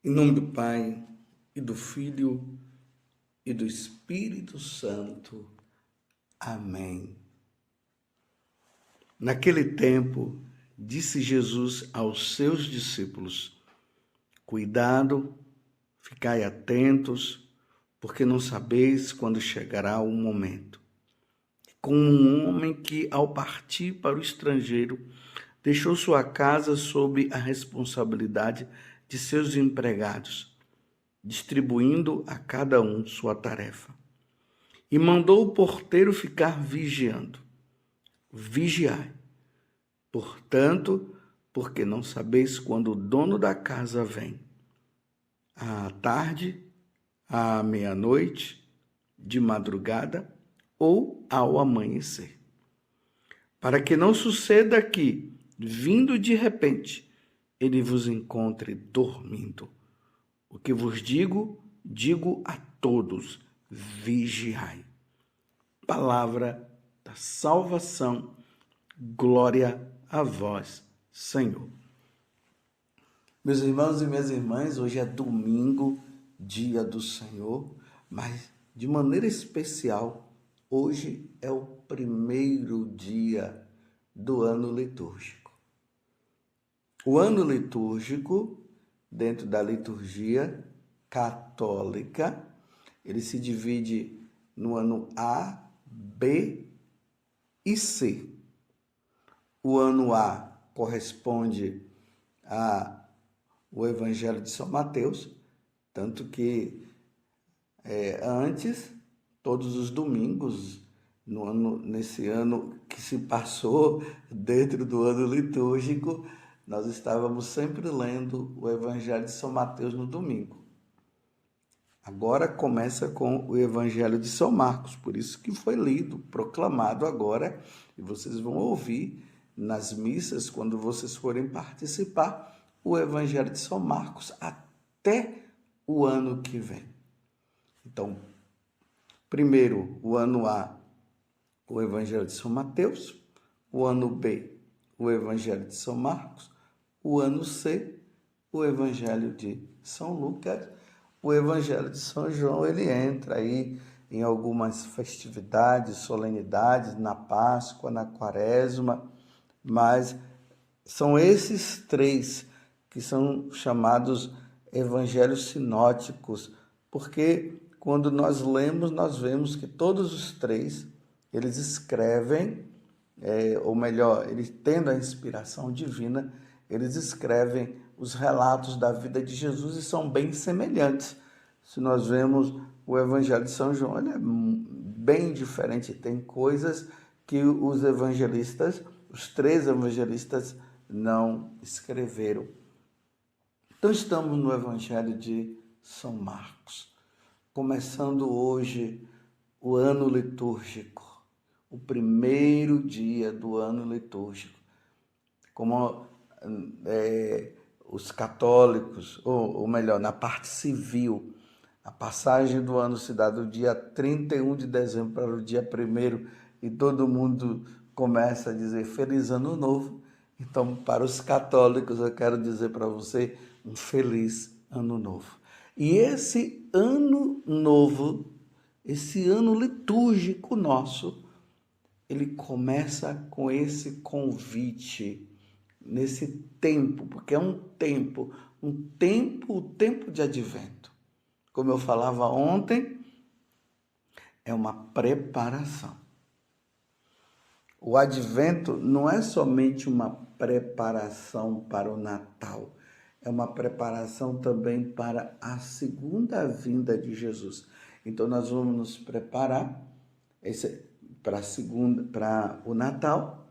Em nome do Pai, e do Filho, e do Espírito Santo. Amém. Naquele tempo, disse Jesus aos seus discípulos: Cuidado, ficai atentos, porque não sabeis quando chegará o momento. Como um homem que, ao partir para o estrangeiro, deixou sua casa sob a responsabilidade de seus empregados, distribuindo a cada um sua tarefa. E mandou o porteiro ficar vigiando. Vigiai, portanto, porque não sabeis quando o dono da casa vem. À tarde, à meia-noite, de madrugada ou ao amanhecer. Para que não suceda que, vindo de repente, ele vos encontre dormindo. O que vos digo, digo a todos: vigiai. Palavra da salvação, glória a vós, Senhor. Meus irmãos e minhas irmãs, hoje é domingo, dia do Senhor, mas de maneira especial, hoje é o primeiro dia do ano litúrgico. O ano litúrgico, dentro da liturgia católica, ele se divide no ano A, B e C. O ano A corresponde ao Evangelho de São Mateus, tanto que antes, todos os domingos, nesse ano que se passou dentro do ano litúrgico, nós estávamos sempre lendo o Evangelho de São Mateus no domingo. Agora começa com o Evangelho de São Marcos, por isso que foi lido, proclamado agora, e vocês vão ouvir nas missas, quando vocês forem participar, o Evangelho de São Marcos até o ano que vem. Então, primeiro, o ano A, o Evangelho de São Mateus, o ano B, o Evangelho de São Marcos, o ano C, o Evangelho de São Lucas. O Evangelho de São João, ele entra aí em algumas festividades, solenidades, na Páscoa, na Quaresma, mas são esses três que são chamados evangelhos sinóticos, porque quando nós lemos, nós vemos que todos os três, eles escrevem, ou melhor, eles tendo a inspiração divina, eles escrevem os relatos da vida de Jesus e são bem semelhantes. Se nós vemos o Evangelho de São João, ele é bem diferente. Tem coisas que os evangelistas, os três evangelistas, não escreveram. Então estamos no Evangelho de São Marcos, começando hoje o ano litúrgico, o primeiro dia do ano litúrgico. Como os católicos, ou melhor, na parte civil, a passagem do ano se dá do dia 31 de dezembro para o dia 1º, e todo mundo começa a dizer Feliz Ano Novo. Então, para os católicos, eu quero dizer para você um Feliz Ano Novo. E esse ano novo, esse ano litúrgico nosso, ele começa com esse convite, nesse tempo, porque é o tempo de advento. Como eu falava ontem, é uma preparação. O advento não é somente uma preparação para o Natal, é uma preparação também para a segunda vinda de Jesus. Então nós vamos nos preparar para o Natal,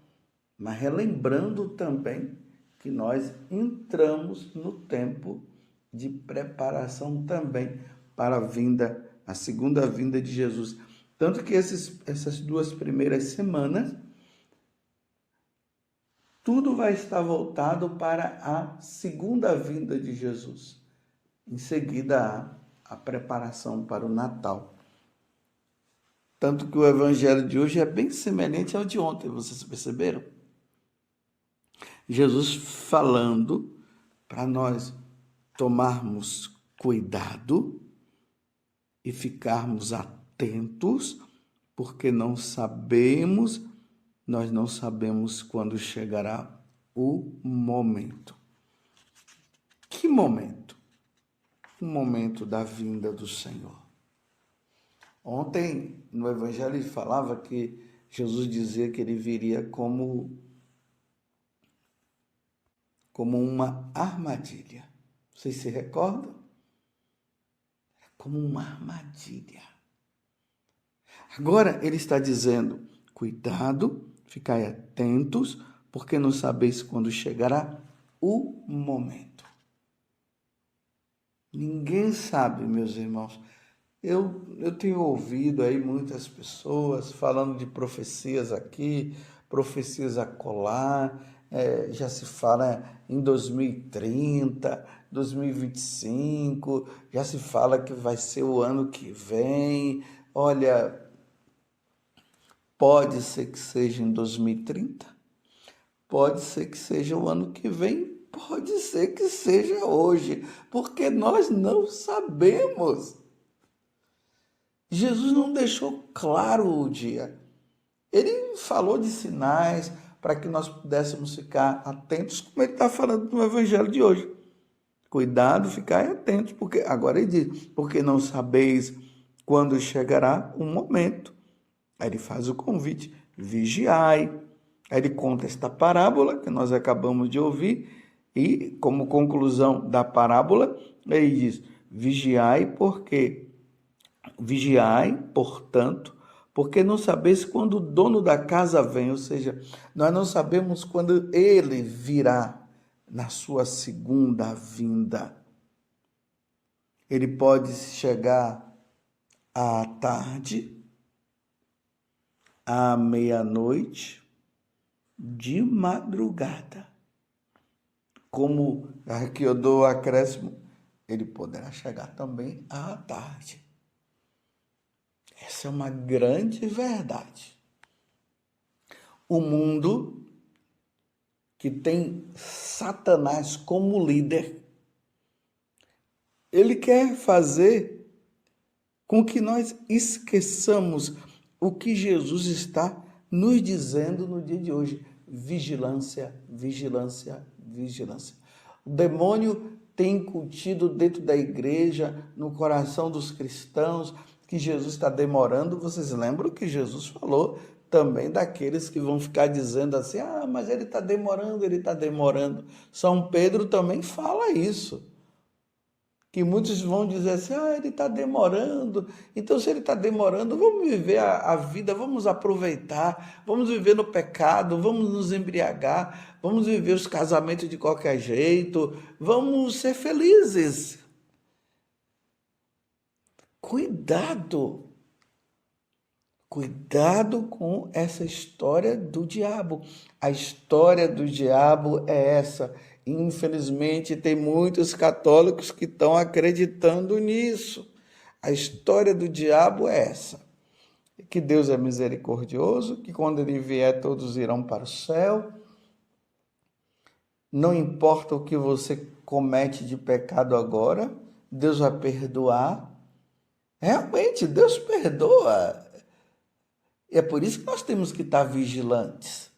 mas relembrando também que nós entramos no tempo de preparação também para a segunda vinda de Jesus. Tanto que essas 2 primeiras semanas, tudo vai estar voltado para a segunda vinda de Jesus. Em seguida, a preparação para o Natal. Tanto que o Evangelho de hoje é bem semelhante ao de ontem, vocês perceberam? Jesus falando para nós tomarmos cuidado e ficarmos atentos, porque nós não sabemos quando chegará o momento. Que momento? O momento da vinda do Senhor. Ontem, no Evangelho, ele falava que Jesus dizia que ele viria como uma armadilha. Vocês se recordam? Como uma armadilha. Agora ele está dizendo, cuidado, ficai atentos, porque não sabeis quando chegará o momento. Ninguém sabe, meus irmãos. Eu tenho ouvido aí muitas pessoas falando de profecias aqui, profecias acolá, já se fala em 2030, 2025, já se fala que vai ser o ano que vem. Olha, pode ser que seja em 2030, pode ser que seja o ano que vem, pode ser que seja hoje, porque nós não sabemos. Jesus não deixou claro o dia. Ele falou de sinais para que nós pudéssemos ficar atentos, como ele está falando no Evangelho de hoje. Cuidado, ficai atentos, porque agora ele diz, porque não sabeis quando chegará o momento. Aí ele faz o convite, vigiai. Aí ele conta esta parábola que nós acabamos de ouvir e, como conclusão da parábola, ele diz, vigiai, portanto, porque não sabeis quando o dono da casa vem, ou seja, nós não sabemos quando ele virá na sua segunda vinda. Ele pode chegar à tarde, à meia-noite, de madrugada. Como aqui eu dou o acréscimo, ele poderá chegar também à tarde. Essa é uma grande verdade. O mundo que tem Satanás como líder, ele quer fazer com que nós esqueçamos o que Jesus está nos dizendo no dia de hoje. Vigilância, vigilância, vigilância. O demônio tem incutido dentro da igreja, no coração dos cristãos, que Jesus está demorando. Vocês lembram que Jesus falou também daqueles que vão ficar dizendo assim, mas ele está demorando, ele está demorando. São Pedro também fala isso. Que muitos vão dizer assim, ele está demorando. Então, se ele está demorando, vamos viver a vida, vamos aproveitar, vamos viver no pecado, vamos nos embriagar, vamos viver os casamentos de qualquer jeito, vamos ser felizes. Cuidado com essa história do diabo. A história do diabo é essa. Infelizmente, tem muitos católicos que estão acreditando nisso. A história do diabo é essa. Que Deus é misericordioso, que quando ele vier todos irão para o céu. Não importa o que você comete de pecado agora, Deus vai perdoar. Realmente, Deus perdoa. E é por isso que nós temos que estar vigilantes.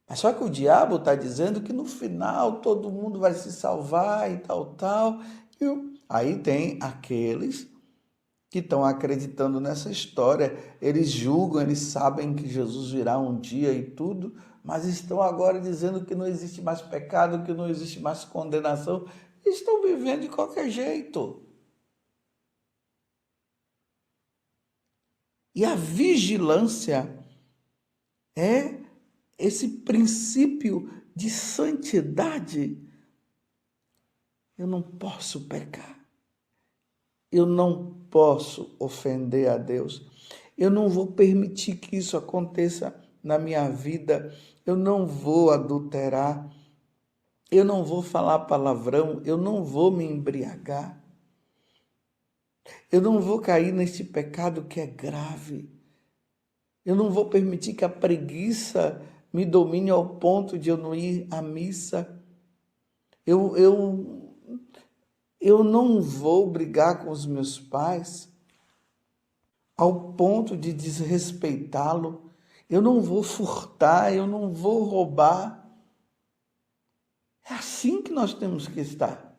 Mas só que o diabo está dizendo que no final todo mundo vai se salvar e tal. E aí tem aqueles que estão acreditando nessa história. Eles julgam, eles sabem que Jesus virá um dia e tudo, mas estão agora dizendo que não existe mais pecado, que não existe mais condenação. E estão vivendo de qualquer jeito. E a vigilância é esse princípio de santidade. Eu não posso pecar. Eu não posso ofender a Deus. Eu não vou permitir que isso aconteça na minha vida. Eu não vou adulterar. Eu não vou falar palavrão. Eu não vou me embriagar. Eu não vou cair nesse pecado que é grave. Eu não vou permitir que a preguiça me domine ao ponto de eu não ir à missa. Eu Eu não vou brigar com os meus pais ao ponto de desrespeitá-lo. Eu não vou furtar, eu não vou roubar. É assim que nós temos que estar.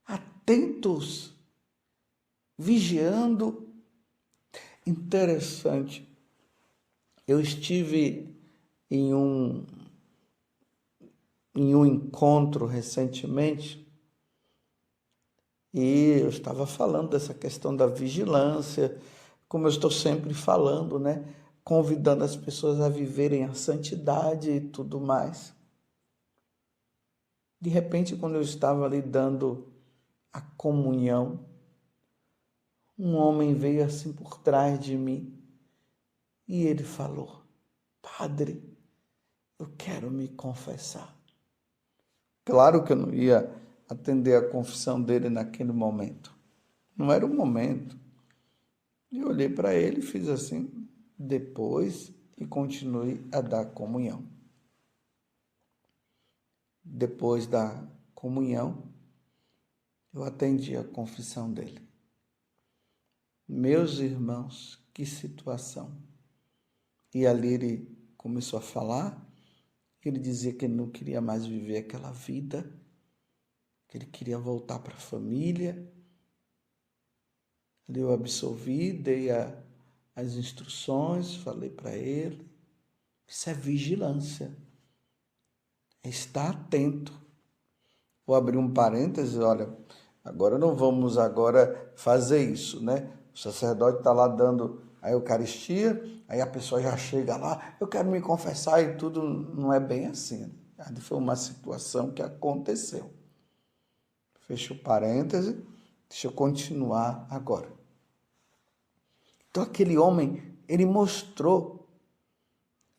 Atentos, vigiando. Interessante. Eu estive em um encontro recentemente e eu estava falando dessa questão da vigilância, como eu estou sempre falando, né? Convidando as pessoas a viverem a santidade e tudo mais. De repente, quando eu estava ali dando a comunhão, um homem veio assim por trás de mim e ele falou: Padre, eu quero me confessar. Claro que eu não ia atender a confissão dele naquele momento. Não era o momento. Eu olhei para ele e fiz assim, depois, e continuei a dar comunhão. Depois da comunhão, eu atendi a confissão dele. Meus irmãos, que situação. E ali ele começou a falar, ele dizia que ele não queria mais viver aquela vida, que ele queria voltar para a família. Eu absolvi, dei as instruções, falei para ele. Isso é vigilância, é estar atento. Vou abrir um parêntese, olha, agora não vamos fazer isso, né? O sacerdote está lá dando a Eucaristia, aí a pessoa já chega lá, eu quero me confessar e tudo, não é bem assim. Ali foi uma situação que aconteceu. Fecho o parêntese, deixa eu continuar agora. Então aquele homem, ele mostrou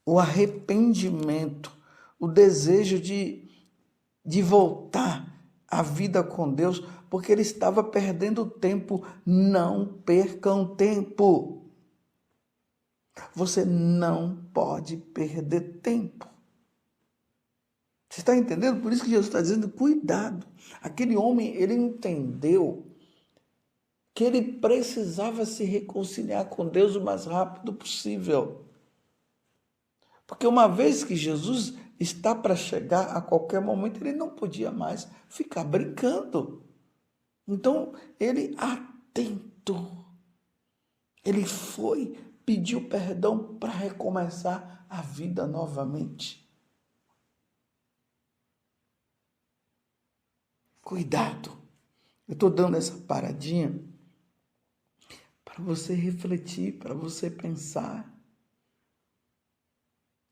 o arrependimento, o desejo de voltar à vida com Deus, porque ele estava perdendo tempo. Não percam tempo. Você não pode perder tempo. Você está entendendo? Por isso que Jesus está dizendo, cuidado. Aquele homem, ele entendeu que ele precisava se reconciliar com Deus o mais rápido possível. Porque uma vez que Jesus está para chegar a qualquer momento, ele não podia mais ficar brincando. Então, ele atento. Ele foi, pediu perdão para recomeçar a vida novamente. Cuidado. Eu estou dando essa paradinha para você refletir, para você pensar.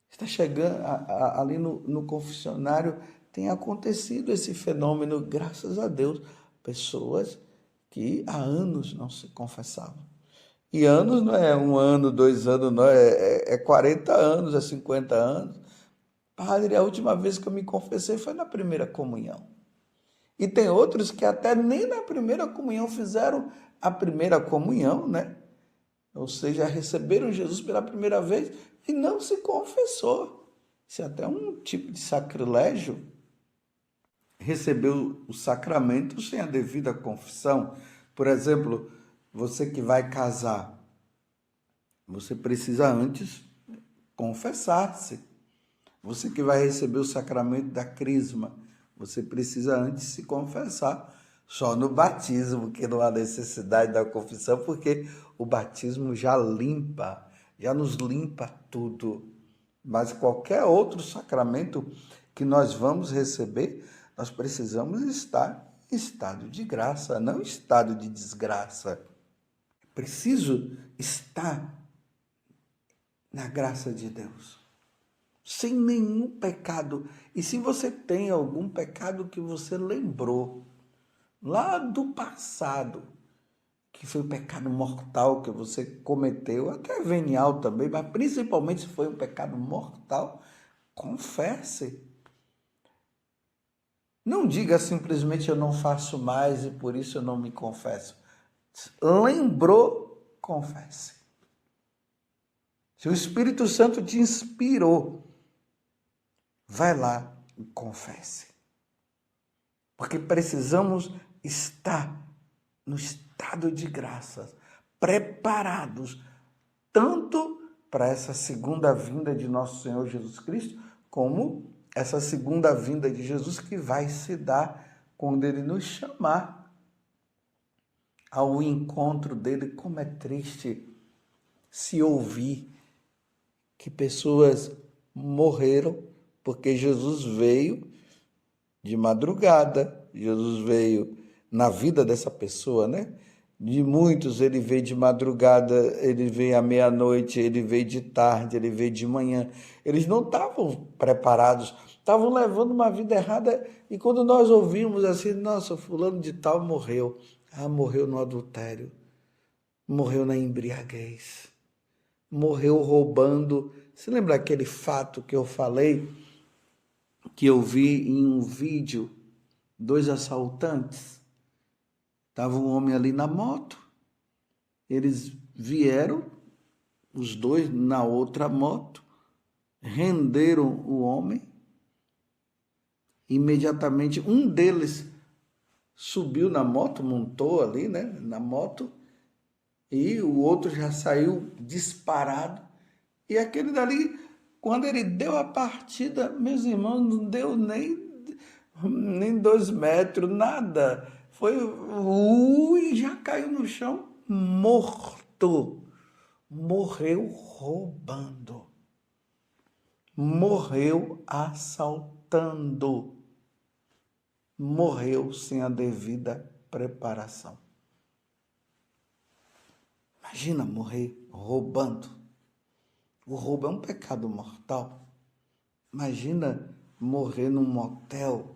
Está chegando ali no confessionário, tem acontecido esse fenômeno, graças a Deus. Pessoas que há anos não se confessavam. E anos não é 1 ano, 2 anos, não, é 40 anos, é 50 anos. Padre, a última vez que eu me confessei foi na primeira comunhão. E tem outros que até nem na primeira comunhão fizeram a primeira comunhão, né? Ou seja, receberam Jesus pela primeira vez e não se confessou. Isso é até um tipo de sacrilégio. Recebeu o sacramento sem a devida confissão. Por exemplo, você que vai casar, você precisa antes confessar-se. Você que vai receber o sacramento da crisma, você precisa antes se confessar. Só no batismo, que não há necessidade da confissão, porque o batismo já nos limpa tudo. Mas qualquer outro sacramento que nós vamos receber, nós precisamos estar em estado de graça, não em estado de desgraça. Preciso estar na graça de Deus, sem nenhum pecado. E se você tem algum pecado que você lembrou lá do passado, que foi um pecado mortal que você cometeu, até venial também, mas principalmente se foi um pecado mortal, confesse. Não diga simplesmente eu não faço mais e por isso eu não me confesso. Lembrou, confesse. Se o Espírito Santo te inspirou, vai lá e confesse. Porque precisamos estar no estado de graças, preparados tanto para essa segunda vinda de nosso Senhor Jesus Cristo, como essa segunda vinda de Jesus que vai se dar quando Ele nos chamar ao encontro dele. Como é triste se ouvir que pessoas morreram porque Jesus veio de madrugada, Jesus veio na vida dessa pessoa, né? De muitos ele veio de madrugada, ele veio à meia-noite, ele veio de tarde, ele veio de manhã. Eles não estavam preparados, estavam levando uma vida errada. E quando nós ouvimos assim, nossa, fulano de tal morreu. Ah, morreu no adultério, morreu na embriaguez, morreu roubando. Você lembra aquele fato que eu falei, que eu vi em um vídeo, 2 assaltantes? Estava um homem ali na moto, eles vieram, os dois na outra moto, renderam o homem. Imediatamente um deles subiu na moto, montou ali, né, na moto, e o outro já saiu disparado. E aquele dali, quando ele deu a partida, meus irmãos, não deu nem 2 metros, nada. Foi e já caiu no chão, morto. Morreu roubando. Morreu assaltando. Morreu sem a devida preparação. Imagina morrer roubando. O roubo é um pecado mortal. Imagina morrer num motel.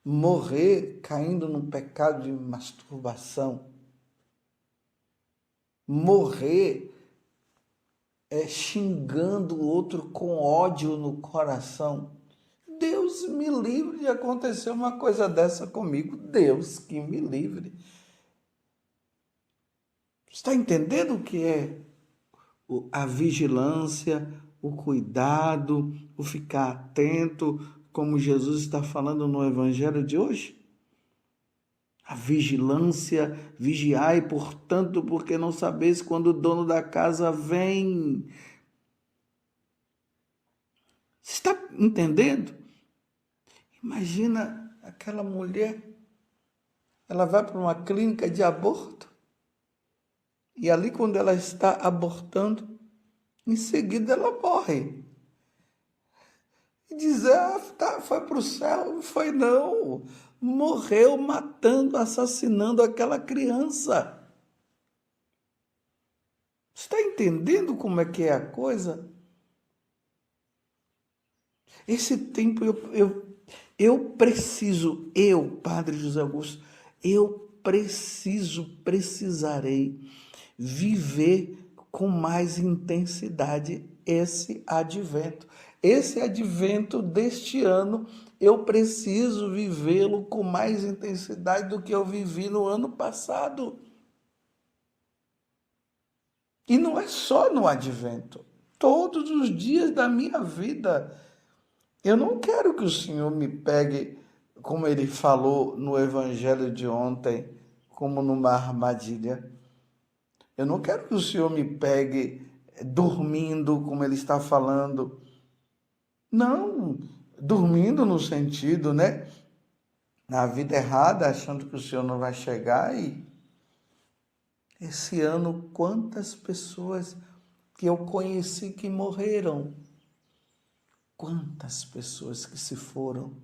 Morrer caindo num pecado de masturbação. Morrer xingando o outro com ódio no coração. Deus me livre de acontecer uma coisa dessa comigo. Deus que me livre. Está entendendo o que é a vigilância, o cuidado, o ficar atento, como Jesus está falando no Evangelho de hoje? A vigilância, vigiai, portanto, porque não sabeis quando o dono da casa vem. Você está entendendo? Imagina aquela mulher, ela vai para uma clínica de aborto, e ali quando ela está abortando, em seguida ela morre. E diz, foi para o céu. Não foi não. Morreu matando, assassinando aquela criança. Você está entendendo como é que é a coisa? Esse tempo Padre José Augusto, precisarei viver com mais intensidade esse advento. Esse advento deste ano, eu preciso vivê-lo com mais intensidade do que eu vivi no ano passado. E não é só no advento. Todos os dias da minha vida. Eu não quero que o Senhor me pegue, como ele falou no evangelho de ontem, como numa armadilha. Eu não quero que o Senhor me pegue dormindo, como ele está falando. Não, dormindo no sentido, né? Na vida errada, achando que o Senhor não vai chegar. E esse ano, quantas pessoas que eu conheci que morreram. Quantas pessoas que se foram.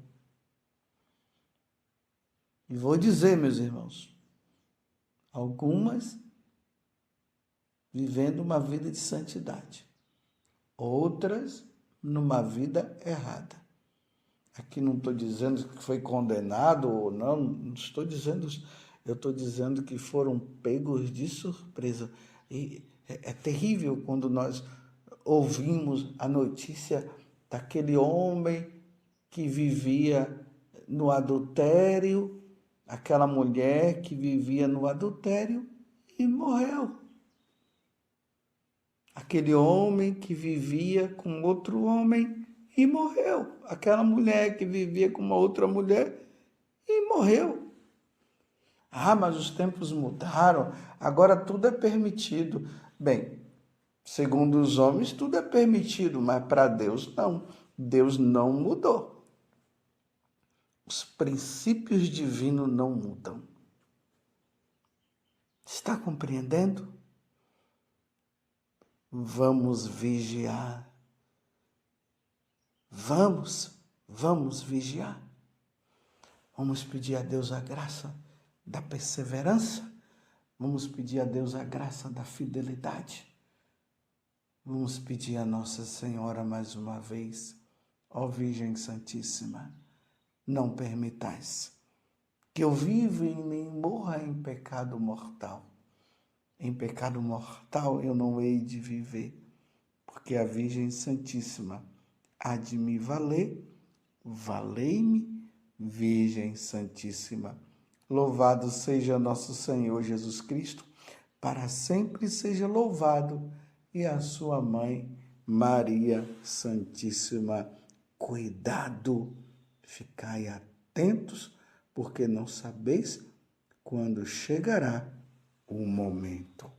E vou dizer, meus irmãos, algumas vivendo uma vida de santidade, outras numa vida errada. Aqui não estou dizendo que foi condenado ou não estou dizendo, eu estou dizendo que foram pegos de surpresa. E é terrível quando nós ouvimos a notícia daquele homem que vivia no adultério, aquela mulher que vivia no adultério e morreu. Aquele homem que vivia com outro homem e morreu. Aquela mulher que vivia com uma outra mulher e morreu. Ah, mas os tempos mudaram, agora tudo é permitido. Bem, segundo os homens, tudo é permitido, mas para Deus não. Deus não mudou. Os princípios divinos não mudam. Está compreendendo? Vamos vigiar. Vamos vigiar. Vamos pedir a Deus a graça da perseverança. Vamos pedir a Deus a graça da fidelidade. Vamos pedir a Nossa Senhora mais uma vez, ó Virgem Santíssima, não permitais que eu viva e nem morra em pecado mortal. Em pecado mortal eu não hei de viver, porque a Virgem Santíssima há de me valer. Valei-me, Virgem Santíssima. Louvado seja nosso Senhor Jesus Cristo, para sempre seja louvado, e a sua mãe, Maria Santíssima. Cuidado, ficai atentos, porque não sabeis quando chegará o momento.